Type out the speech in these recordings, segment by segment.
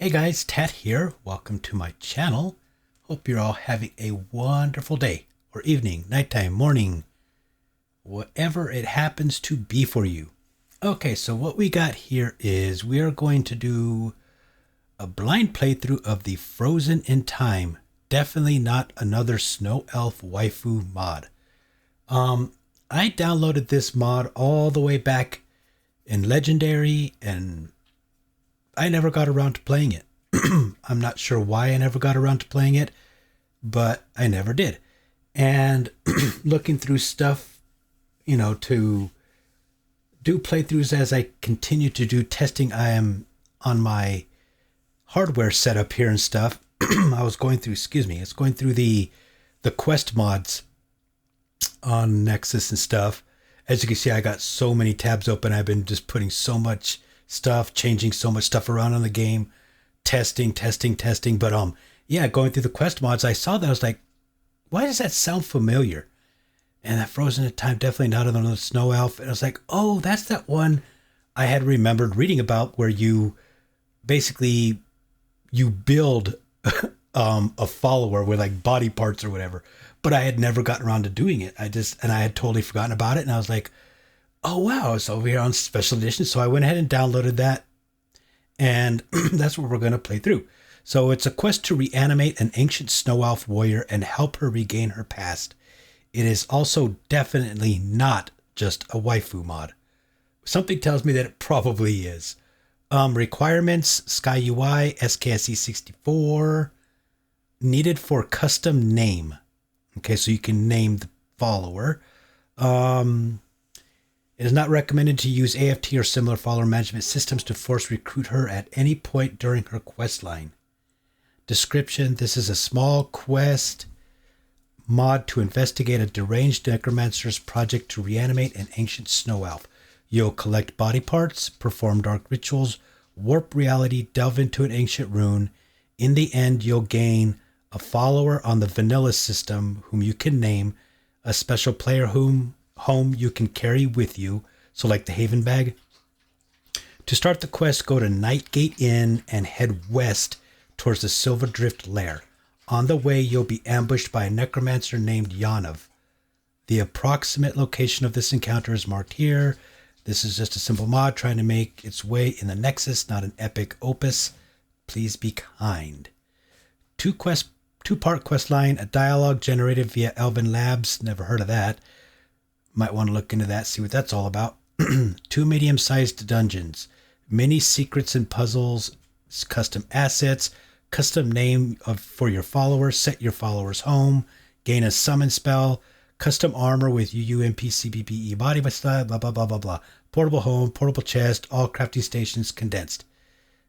Hey guys, Tat here. Welcome to my channel. Hope you're all having a wonderful day or evening, nighttime, morning, whatever it happens to be for you. Okay, so what we got here is we are going to do a blind playthrough of the Frozen in Time. Definitely not another Snow Elf waifu mod. I downloaded this mod all the way back in Legendary and I never got around to playing it. I'm not sure why I never got around to playing it, but I never did. And looking through stuff, to do playthroughs as I continue to do testing, I am on my hardware setup here and stuff. I was going through, it's going through the Quest mods on Nexus and stuff. As you can see, I got so many tabs open. I've been just putting so much stuff, changing so much stuff around on the game, testing. But yeah, going through the Quest mods, I saw that. I was like, why does that sound familiar? And that Frozen in Time, definitely not another Snow Elf. And I was like, oh, that's that one I had remembered reading about where you basically you build a follower with like body parts or whatever. But I had never gotten around to doing it. I had totally forgotten about it. And I was like, oh, wow, it's over here on special edition. So I went ahead and downloaded that. And that's what we're going to play through. So it's a quest to reanimate an ancient snow elf warrior and help her regain her past. It is also definitely not just a waifu mod. Something tells me that it probably is. Requirements, Sky UI, SKSE 64, needed for custom name. Okay, so you can name the follower. It is not recommended to use AFT or similar follower management systems to force recruit her at any point during her quest line. Description: this is a small quest mod to investigate a deranged necromancer's project to reanimate an ancient snow elf. You'll collect body parts, perform dark rituals, warp reality, delve into an ancient rune. In the end, you'll gain a follower on the vanilla system whom you can name, a special player home you can carry with you, so like the Haven bag. To start the quest, go to Nightgate Inn and head west towards the Silver Drift Lair. On the way, you'll be ambushed by a necromancer named Yanov. The approximate location of this encounter is marked here. This is just a simple mod trying to make its way in the Nexus, not an epic opus. Please be kind. Two-part quest line, a dialogue generated via Elven Labs. Never heard of that. Might want to look into that, see what that's all about. 2 medium-sized dungeons, many secrets and puzzles, custom assets, custom name for your followers, set your followers home, gain a summon spell, custom armor with UUMP CBPE body style, blah, blah, blah, blah, blah. Portable home, portable chest, all crafting stations condensed.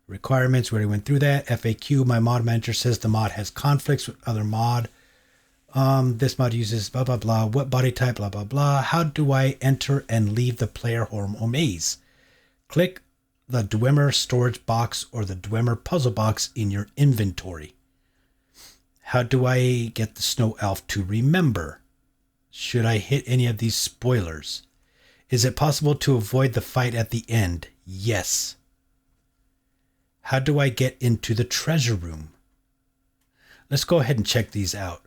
Requirements, we already went through that. FAQ, my mod manager says the mod has conflicts with other mod. This mod uses blah, blah, blah. What body type, blah, blah, blah. How do I enter and leave the player home or maze? Click the Dwemer storage box or the Dwemer puzzle box in your inventory. How do I get the snow elf to remember? Should I hit any of these spoilers? Is it possible to avoid the fight at the end? Yes. How do I get into the treasure room? Let's go ahead and check these out.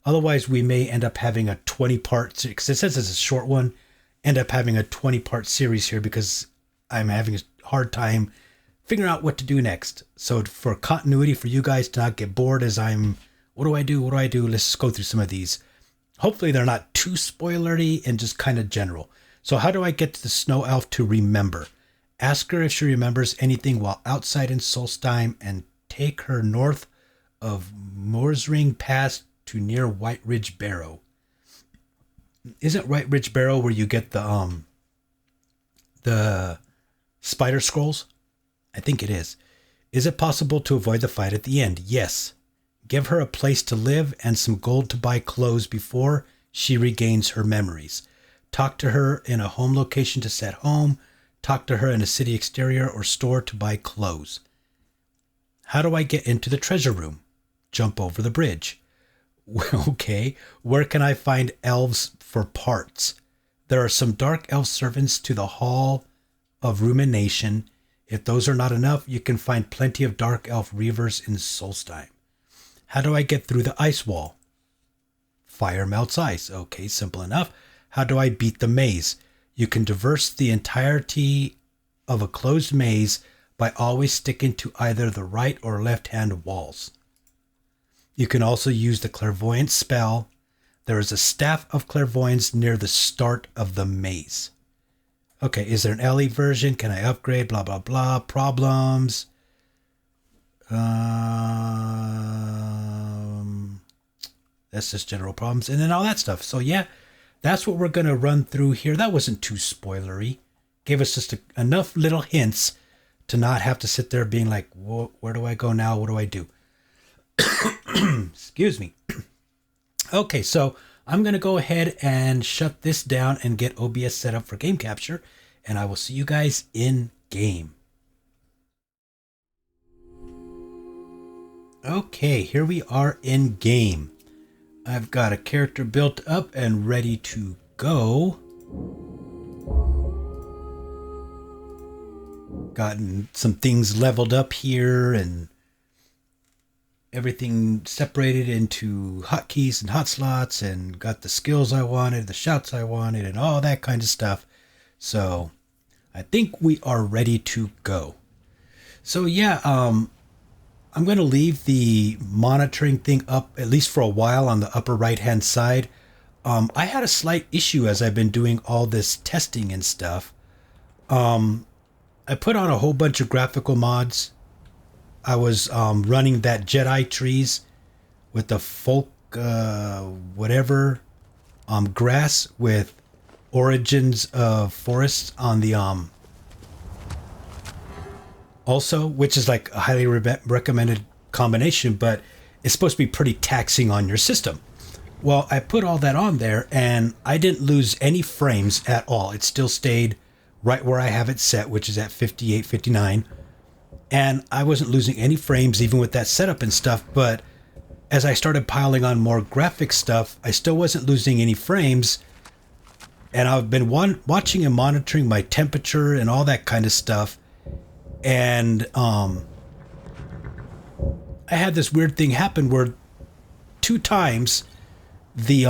Otherwise, we may end up having a 20-part, because it says it's a short one, end up having a 20-part series here because I'm having a hard time figuring out what to do next. So for continuity, for you guys to not get bored as what do I do? Let's just go through some of these. Hopefully they're not too spoilery and just kind of general. So how do I get the snow elf to remember? Ask her if she remembers anything while outside in Solstheim and take her north of Moorsring Pass to near White Ridge Barrow. Isn't White Ridge Barrow where you get the spider scrolls? I think it is. Is it possible to avoid the fight at the end? Yes. Give her a place to live and some gold to buy clothes before she regains her memories. Talk to her in a home location to set home. Talk to her in a city exterior or store to buy clothes. How do I get into the treasure room? Jump over the bridge. Okay, where can I find elves for parts? There are some dark elf servants to the Hall of Rumination. If those are not enough, you can find plenty of Dark Elf Reavers in Solstheim. How do I get through the ice wall? Fire melts ice. Okay, simple enough. How do I beat the maze? You can traverse the entirety of a closed maze by always sticking to either the right or left hand walls. You can also use the clairvoyance spell. There is a staff of clairvoyance near the start of the maze. Okay, is there an LE version? Can I upgrade? Blah, blah, blah. Problems. That's just general problems. And then all that stuff. So yeah, that's what we're going to run through here. That wasn't too spoilery. Gave us just enough little hints to not have to sit there being like, where do I go now? What do I do? Excuse me. Okay, so I'm going to go ahead and shut this down and get OBS set up for game capture. And I will see you guys in game. Okay, here we are in game. I've got a character built up and ready to go. Gotten some things leveled up here and everything separated into hotkeys and hot slots, and got the skills I wanted, the shouts I wanted, and all that kind of stuff. So I think we are ready to go. So yeah, I'm going to leave the monitoring thing up at least for a while on the upper right hand side. I had a slight issue as I've been doing all this testing and stuff. I put on a whole bunch of graphical mods. I was running that Jedi trees with the folk whatever grass with origins of forests on the also, which is like a highly recommended combination, but it's supposed to be pretty taxing on your system. Well, I put all that on there and I didn't lose any frames at all. It still stayed right where I have it set, which is at 58, 59. And I wasn't losing any frames even with that setup and stuff. But as I started piling on more graphic stuff, I still wasn't losing any frames. And I've been watching and monitoring my temperature and all that kind of stuff. And I had this weird thing happen where 2 times the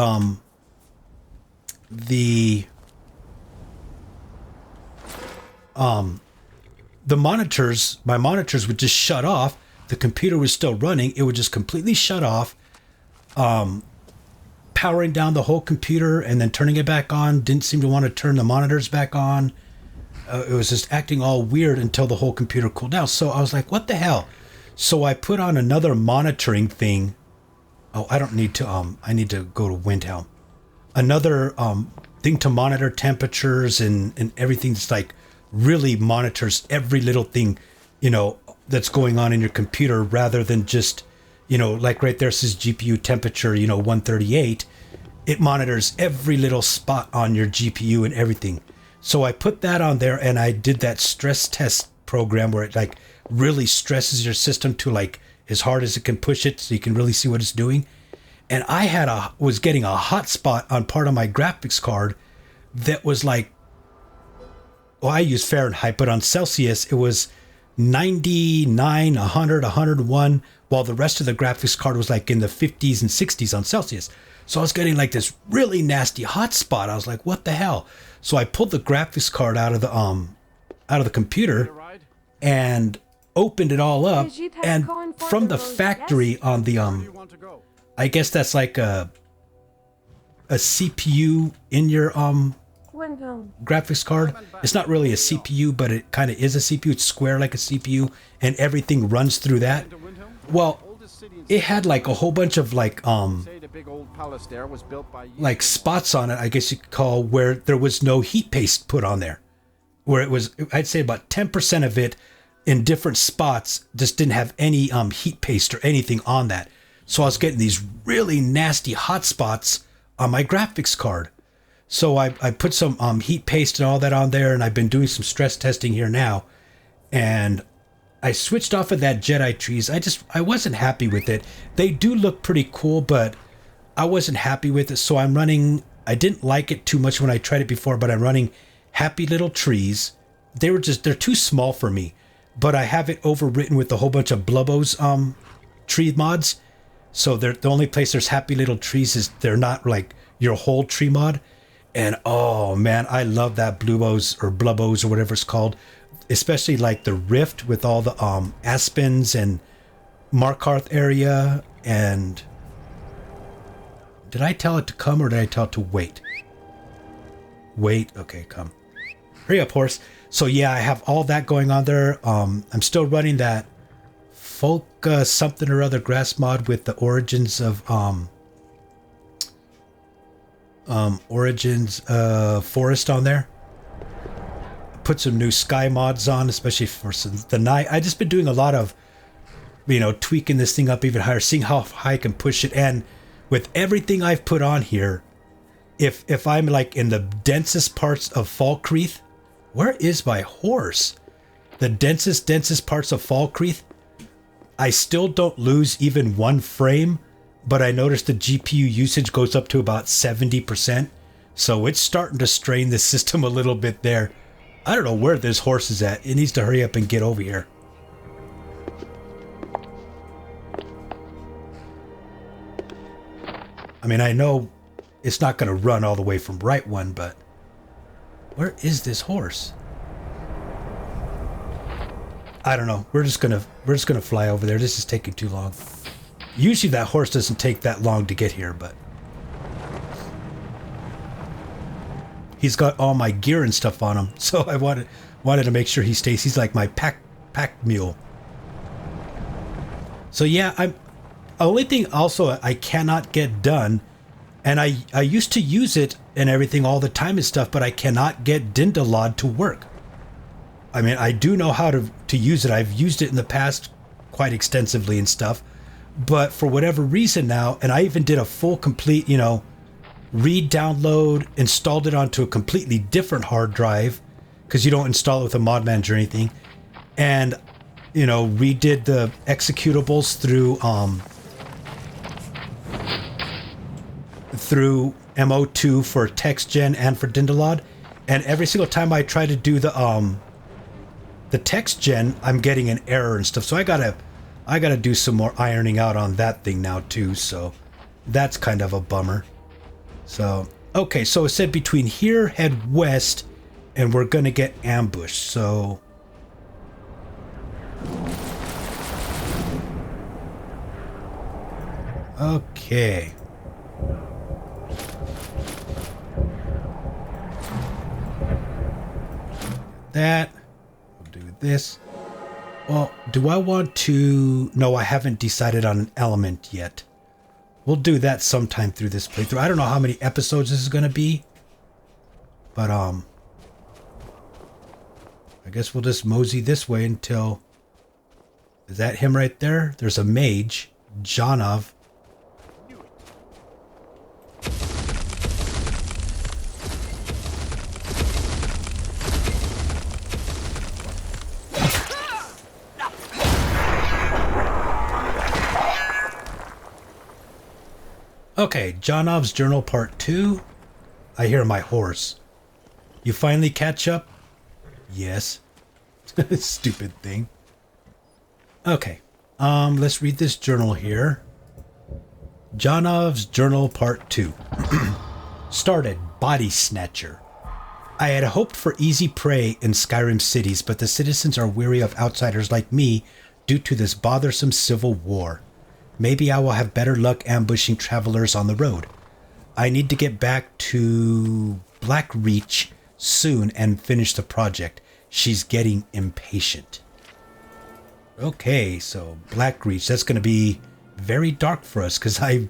monitors, my monitors would just shut off. The computer was still running. It would just completely shut off, powering down the whole computer and then turning it back on. Didn't seem to want to turn the monitors back on. It was just acting all weird until the whole computer cooled down. So I was like, what the hell? So I put on another monitoring thing. Oh, I don't need to, I need to go to Windhelm. Another thing to monitor temperatures and everything that's like really monitors every little thing, you know, that's going on in your computer rather than just, you know, like right there says GPU temperature, you know, 138. It monitors every little spot on your GPU and everything. So I put that on there and I did that stress test program where it like really stresses your system to like as hard as it can push it so you can really see what it's doing. And I was getting a hot spot on part of my graphics card that was like, well, I use Fahrenheit, but on Celsius, it was 99, 100, 101, while the rest of the graphics card was like in the 50s and 60s on Celsius. So I was getting like this really nasty hot spot. I was like, what the hell? So I pulled the graphics card out of the computer and opened it all up. And from the factory on the, I guess that's like a CPU in your, graphics card. It's not really a CPU, but it kind of is a CPU. It's square like a CPU, and everything runs through that. Well, it had like a whole bunch of like spots on it, I guess you could call, where there was no heat paste put on there. Where it was, I'd say about 10% of it in different spots just didn't have any heat paste or anything on that. So I was getting these really nasty hot spots on my graphics card. So I put some heat paste and all that on there, and I've been doing some stress testing here now. And I switched off of that Jedi trees. I wasn't happy with it. They do look pretty cool, but I wasn't happy with it. So I'm running, I didn't like it too much when I tried it before, but I'm running Happy Little Trees. They're too small for me. but I have it overwritten with a whole bunch of Blubbo's tree mods. So they're, the only place there's happy little trees is they're not like your whole tree mod. And oh man, I love that Blubbo's or Blubbo's or whatever it's called. Especially like the rift with all the aspens and Markarth area. And did I tell it to come or did I tell it to wait? Wait, okay, come. Hurry up, horse. So yeah, I have all that going on there. I'm still running that folk something or other grass mod with the origins of origins forest on there. Put some new sky mods on, especially for the night. I just been doing a lot of, you know, tweaking this thing up even higher, seeing how high I can push it. And with everything I've put on here, if I'm like in the densest parts of Falkreath, where is my horse? The densest parts of Falkreath, I still don't lose even 1 frame, but I noticed the GPU usage goes up to about 70%. So it's starting to strain the system a little bit there. I don't know where this horse is at. It needs to hurry up and get over here. I mean, I know it's not going to run all the way from right one, but where is this horse? I don't know. We're just gonna fly over there. This is taking too long. Usually that horse doesn't take that long to get here, but he's got all my gear and stuff on him, so I wanted to make sure he stays. He's like my pack mule. So yeah, I'm only thing also I cannot get done, and I used to use it and everything all the time and stuff, but I cannot get Dindalod to work. I mean, I do know how to use it. I've used it in the past quite extensively and stuff, but for whatever reason now, and I even did a full complete, you know, read, download, installed it onto a completely different hard drive, because you don't install it with a mod manager or anything, and, you know, redid the executables through MO2 for text gen and for Dindalod, and every single time I try to do the text gen, I'm getting an error and stuff. So I gotta do some more ironing out on that thing now too. So that's kind of a bummer. So okay, so it said between here, head west, and we're gonna get ambushed. So okay. That. We'll do this. Well, do I want to... No, I haven't decided on an element yet. We'll do that sometime through this playthrough. I don't know how many episodes this is going to be. But, I guess we'll just mosey this way until... Is that him right there? There's a mage. Janov. Okay, Janov's Journal Part 2. I hear my horse. You finally catch up? Yes. Stupid thing. Okay. Let's read this journal here. Janov's Journal Part 2. Started Body Snatcher. I had hoped for easy prey in Skyrim cities, but the citizens are weary of outsiders like me due to this bothersome civil war. Maybe I will have better luck ambushing travelers on the road. I need to get back to Blackreach soon and finish the project. She's getting impatient. Okay, so Blackreach, that's going to be very dark for us because I've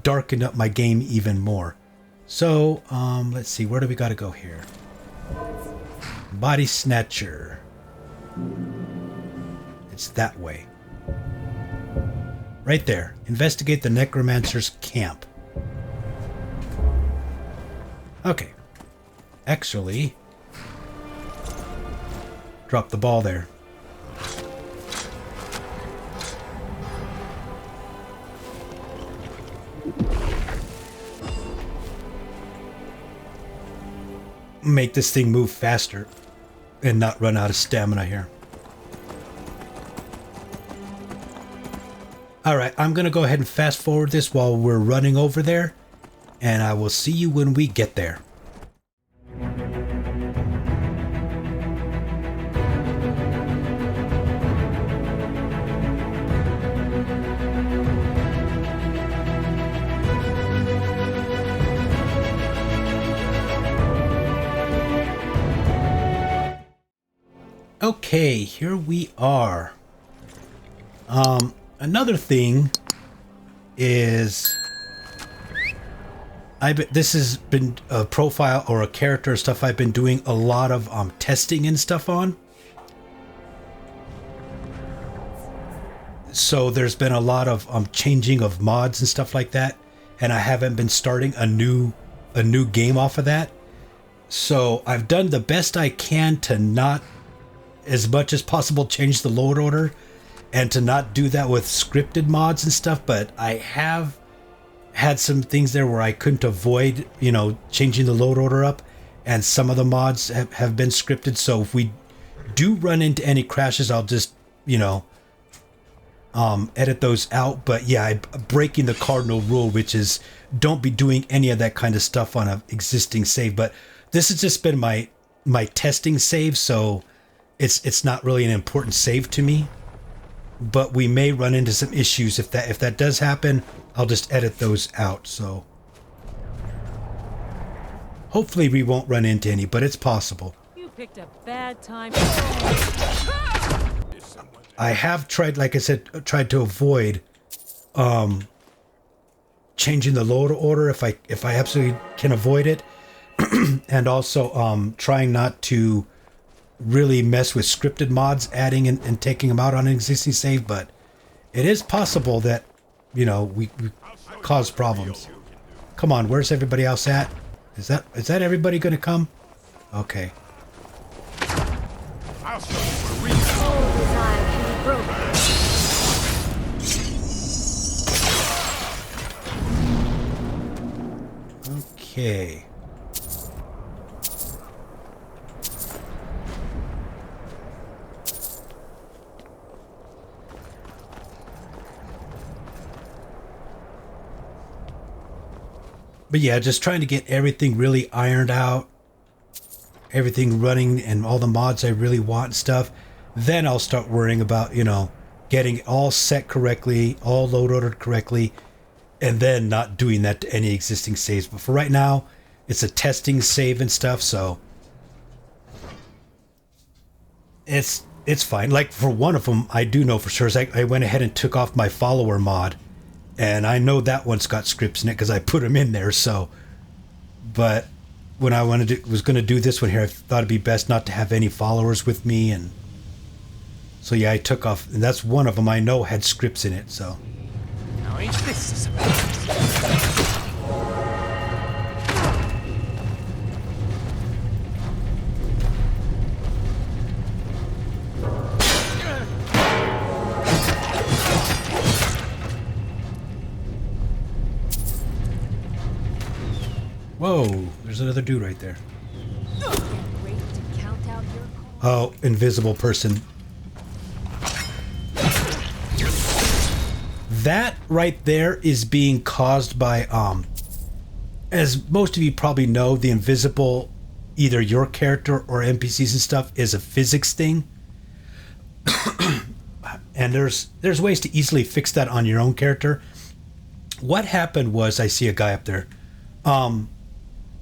darkened up my game even more. So, let's see, where do we got to go here? Body Snatcher. It's that way. Right there. Investigate the Necromancer's camp. Okay. Actually, drop the ball there. Make this thing move faster and not run out of stamina here. All right, I'm going to go ahead and fast forward this while we're running over there, and I will see you when we get there. Okay, here we are. Another thing is this has been a profile or a character stuff I've been doing a lot of testing and stuff on. So there's been a lot of changing of mods and stuff like that, and I haven't been starting a new game off of that. So I've done the best I can to not, as much as possible, change the load order and to not do that with scripted mods and stuff, but I have had some things there where I couldn't avoid, changing the load order up, and some of the mods have been scripted. So if we do run into any crashes, I'll just, edit those out. But yeah, I'm breaking the cardinal rule, which is don't be doing any of that kind of stuff on an existing save. But this has just been my testing save, so it's not really an important save to me. But we may run into some issues. If that does happen, I'll just edit those out. So hopefully we won't run into any, but it's possible. You picked a bad time. I have tried, like I said, to avoid changing the load order if I absolutely can avoid it, and also trying not to really mess with scripted mods, adding and taking them out on an existing save. But it is possible that we cause problems. Come on, where's everybody else at? Is that everybody gonna come? Okay. I'll show you where we go. Okay. But yeah, just trying to get everything really ironed out, everything running, and all the mods I really want and stuff. Then I'll start worrying about, getting it all set correctly, all load ordered correctly, and then not doing that to any existing saves. But for right now, it's a testing save and stuff, so it's fine. Like for one of them, I do know for sure. I went ahead and took off my follower mod. And I know that one's got scripts in it because I put them in there. So, but when I was going to do this one here, I thought it'd be best not to have any followers with me, and so yeah, I took off, and that's one of them I know had scripts in it. So. Now ain't this about? Whoa, there's another dude right there. Oh, invisible person. That right there is being caused by, as most of you probably know, the invisible, either your character or NPCs and stuff, is a physics thing. And there's ways to easily fix that on your own character. What happened was, I see a guy up there.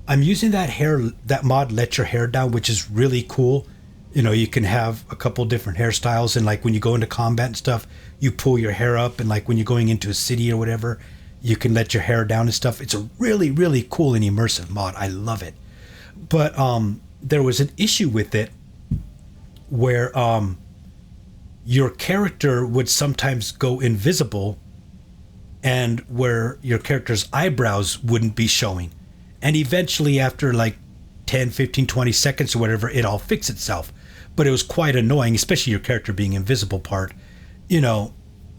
I'm using that mod, Let Your Hair Down, which is really cool. You can have a couple different hairstyles, and like when you go into combat and stuff, you pull your hair up, and like when you're going into a city or whatever, you can let your hair down and stuff. It's a really, really cool and immersive mod. I love it. But there was an issue with it where your character would sometimes go invisible, and where your character's eyebrows wouldn't be showing. And eventually, after like 10, 15, 20 seconds or whatever, it all fixed itself. But it was quite annoying, especially your character being invisible part. It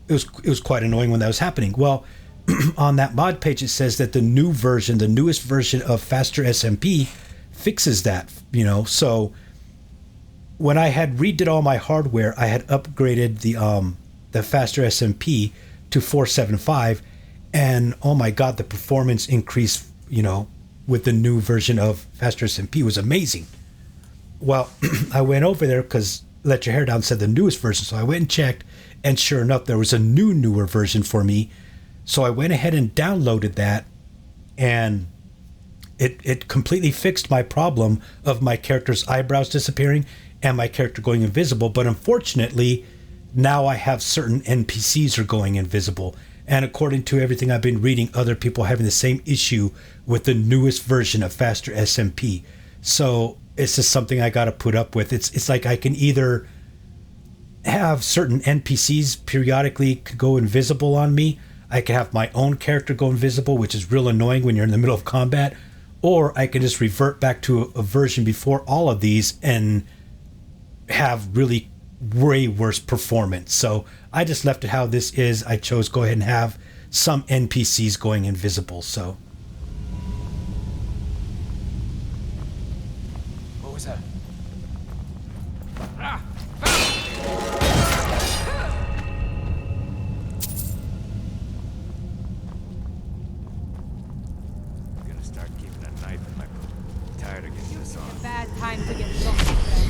was quite annoying when that was happening. Well, on that mod page, it says that the newest version of Faster SMP fixes that, So when I had redid all my hardware, I had upgraded the Faster SMP to 475, and oh my god, the performance increase, with the new version of Faster SMP was amazing. Well, I went over there because Let Your Hair Down said the newest version, so I went and checked, and sure enough, there was a newer version for me. So I went ahead and downloaded that, and it completely fixed my problem of my character's eyebrows disappearing and my character going invisible. But unfortunately, now I have certain NPCs are going invisible. And according to everything I've been reading, other people are having the same issue with the newest version of Faster SMP. So it's just something I got to put up with. It's like I can either have certain NPCs periodically go invisible on me. I can have my own character go invisible, which is real annoying when you're in the middle of combat. Or I can just revert back to a version before all of these and have really way worse performance. So I just left it how this is. I chose go ahead and have some NPCs going invisible. So What was that? I'm gonna start keeping a knife in my boot. Tired of getting this on. Bad time to get lost, friend.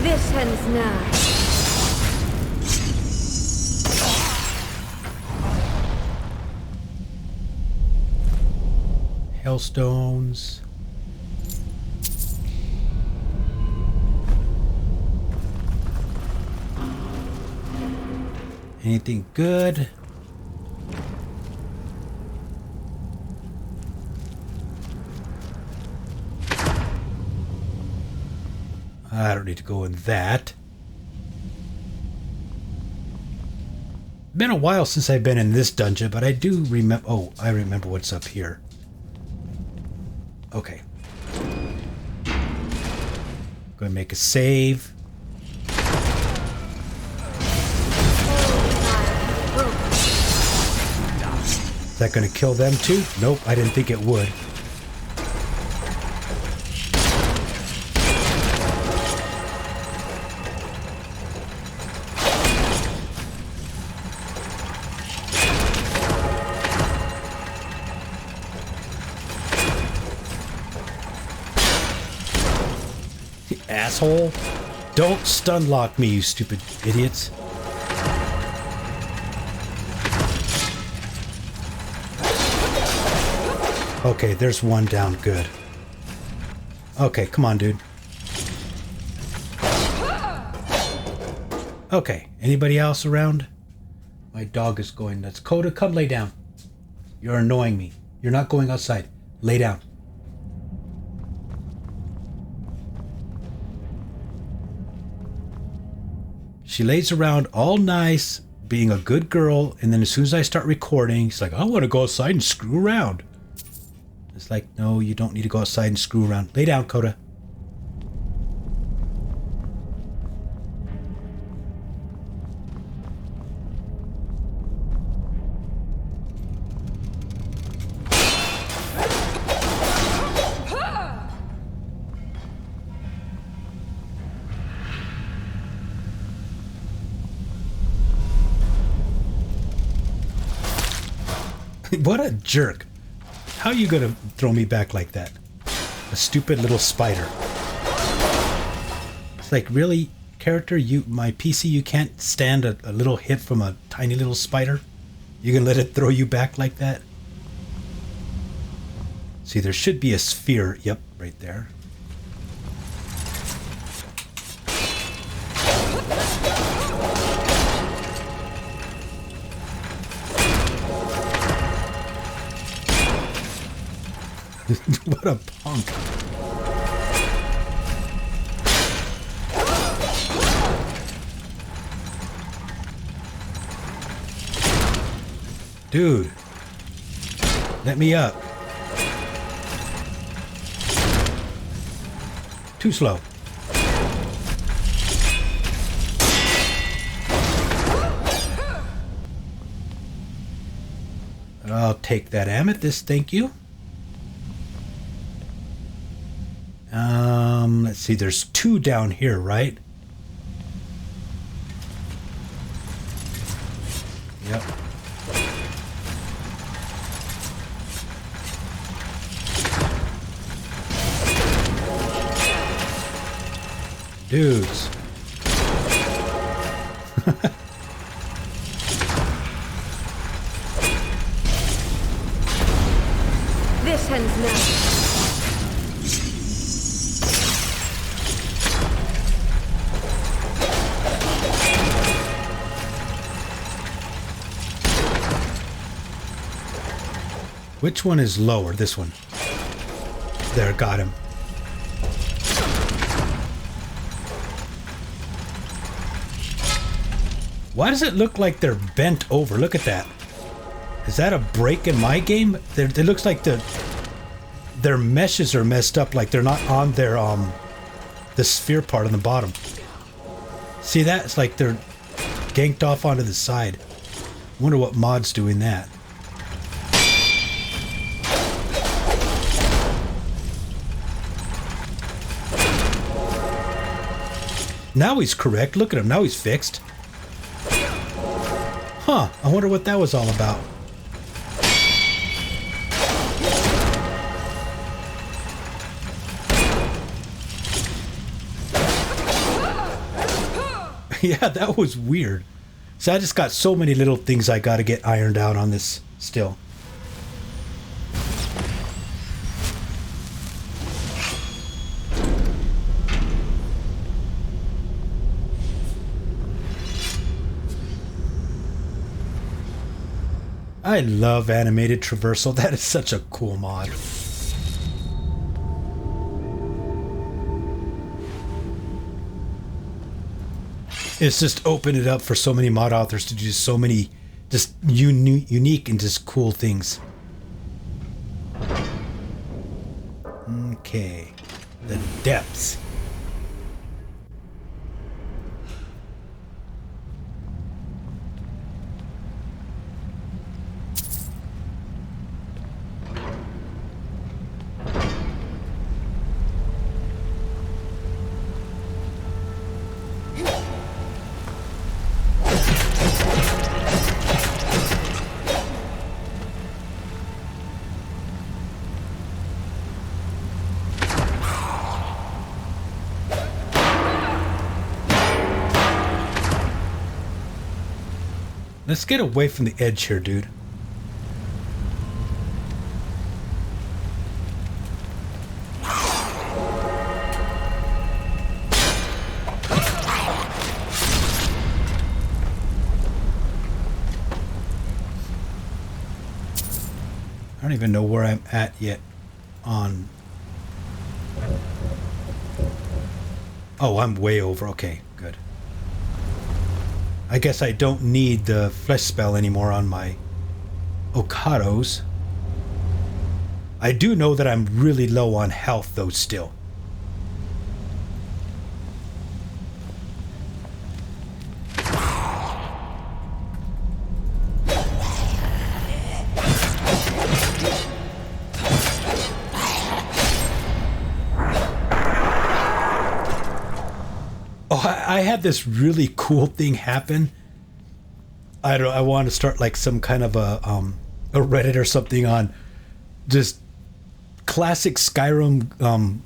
This ends now. hailstones. Anything good? I don't need to go in that. Been a while since I've been in this dungeon, but I do remember. Oh, I remember what's up here. Okay. Go and make a save. Is that going to kill them too? Nope, I didn't think it would. Asshole. Don't stun lock me, you stupid idiots. Okay, there's one down. Good. Okay, come on, dude. Okay, anybody else around? My dog is going nuts. Coda, come lay down. You're annoying me. You're not going outside. Lay down. She lays around all nice, being a good girl, and then as soon as I start recording, she's like, I want to go outside and screw around. It's like, no, you don't need to go outside and screw around. Lay down, Coda. What a jerk. How are you going to throw me back like that? A stupid little spider. It's like, really, character, my PC, you can't stand a little hit from a tiny little spider? You can let it throw you back like that? See, there should be a sphere. Yep, right there. What a punk. Dude, let me up. Too slow. I'll take that amethyst, thank you. Let's see, there's 2 down here, right? Yep. Dudes. This ends now. Which one is lower? This one. There, got him. Why does it look like they're bent over? Look at that. Is that a break in my game? It looks like their meshes are messed up, like they're not on their the sphere part on the bottom. See that? It's like they're ganked off onto the side. I wonder what mod's doing that. Now he's correct. Look at him. Now he's fixed. Huh. I wonder what that was all about. Yeah, that was weird. So I just got so many little things I got to get ironed out on this still. I love animated traversal. That is such a cool mod. It's just opened it up for so many mod authors to do so many just unique and just cool things. Okay. The depths. Let's get away from the edge here, dude. I don't even know where I'm at yet on... Oh, I'm way over. Okay, good. I guess I don't need the flesh spell anymore on my Okados. I do know that I'm really low on health, though, still. I had this really cool thing happen. I want to start like some kind of a Reddit or something on just classic Skyrim,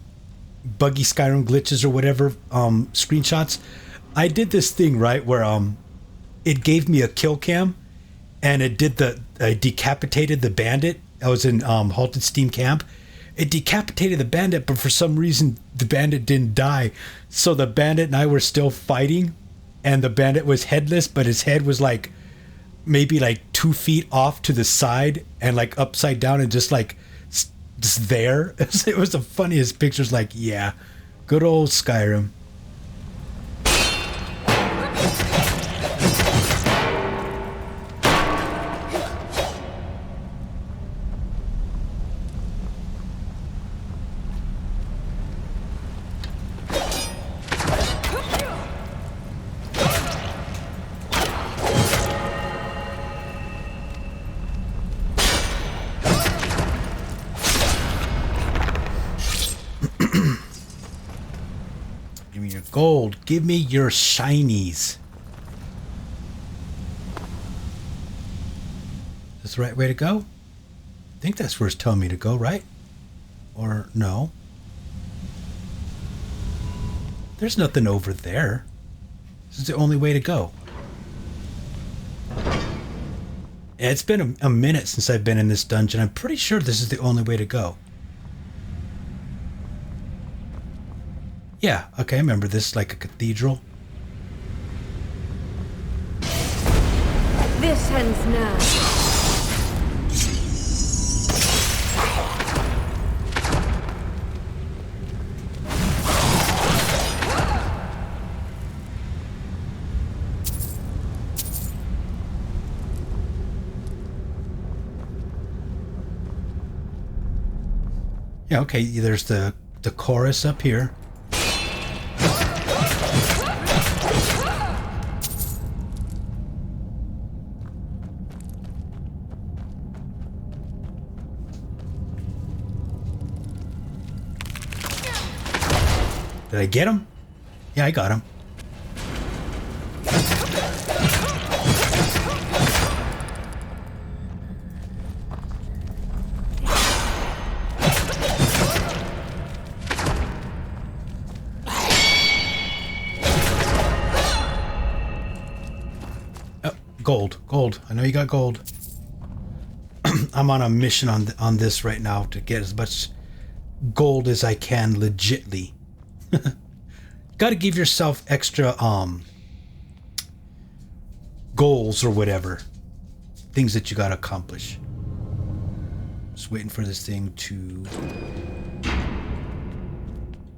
buggy Skyrim glitches or whatever, screenshots. I did this thing, right, where it gave me a kill cam and it did I decapitated the bandit. I was in Halted Steam Camp. It decapitated the bandit, but for some reason the bandit didn't die. So the bandit and I were still fighting, and the bandit was headless, but his head was like maybe like 2 feet off to the side and like upside down and just like just there. It was the funniest pictures. Like, yeah, good old Skyrim. gold. Give me your shinies. Is this the right way to go? I think that's where it's telling me to go, right? Or no? There's nothing over there. This is the only way to go. Yeah, it's been a minute since I've been in this dungeon. I'm pretty sure this is the only way to go. Yeah, okay, I remember this, like a cathedral. This ends now. Yeah, okay, there's the chorus up here. Did I get him? Yeah, I got him. Gold. I know you got gold. I'm on a mission on this right now to get as much gold as I can legitly. Got to give yourself extra goals or whatever, things that you got to accomplish. Just waiting for this thing to.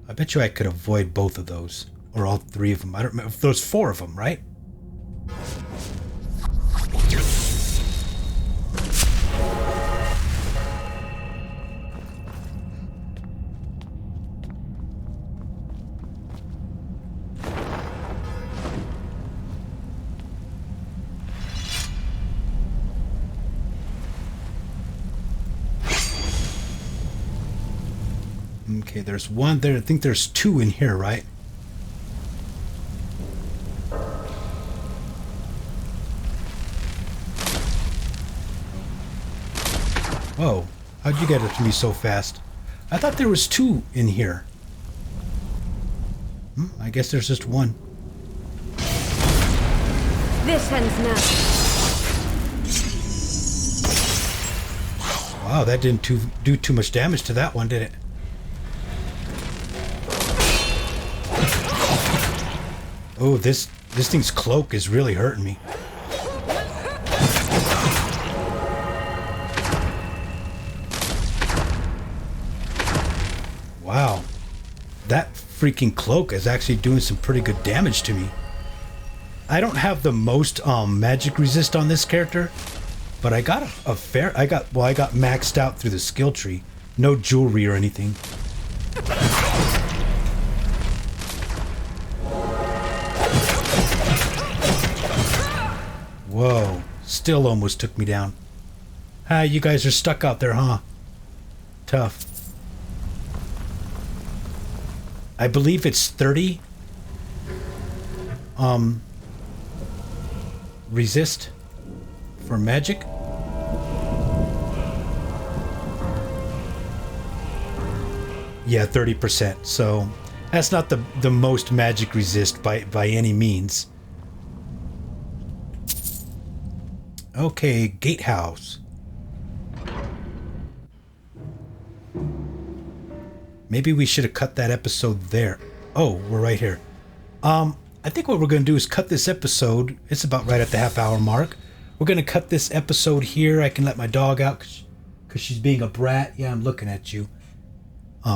I bet you I could avoid both of those or all three of them. I don't remember if there's four of them, right? Okay, there's one there. I think there's two in here, right? Whoa, how'd you get it to me so fast? I thought there was two in here. I guess there's just one. This ends now. Wow, that didn't do too much damage to that one, did it? Oh, this thing's cloak is really hurting me. Wow. That freaking cloak is actually doing some pretty good damage to me. I don't have the most magic resist on this character, but I got a fair I got maxed out through the skill tree. No jewelry or anything. Whoa, still almost took me down. Ah, you guys are stuck out there, huh? Tough. I believe it's 30. Resist for magic. Yeah, 30%. So that's not the most magic resist by any means. Okay, gatehouse. Maybe we should have cut that episode there. Oh, we're right here. I think what we're going to do is cut this episode. It's about right at the half-hour mark. We're going to cut this episode here. I can let my dog out because she's being a brat. Yeah, I'm looking at you.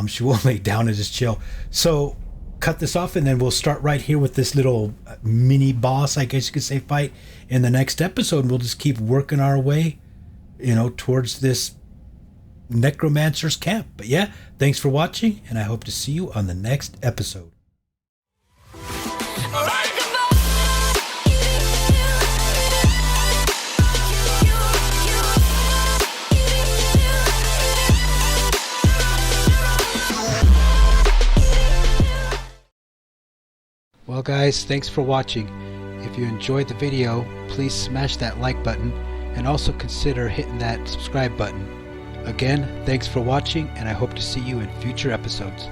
She won't lay down and just chill. So cut this off, and then we'll start right here with this little mini boss, I guess you could say, fight in the next episode. We'll just keep working our way, towards this necromancer's camp. But yeah, thanks for watching, and I hope to see you on the next episode. Well guys, thanks for watching. If you enjoyed the video, please smash that like button and also consider hitting that subscribe button. Again, thanks for watching, and I hope to see you in future episodes.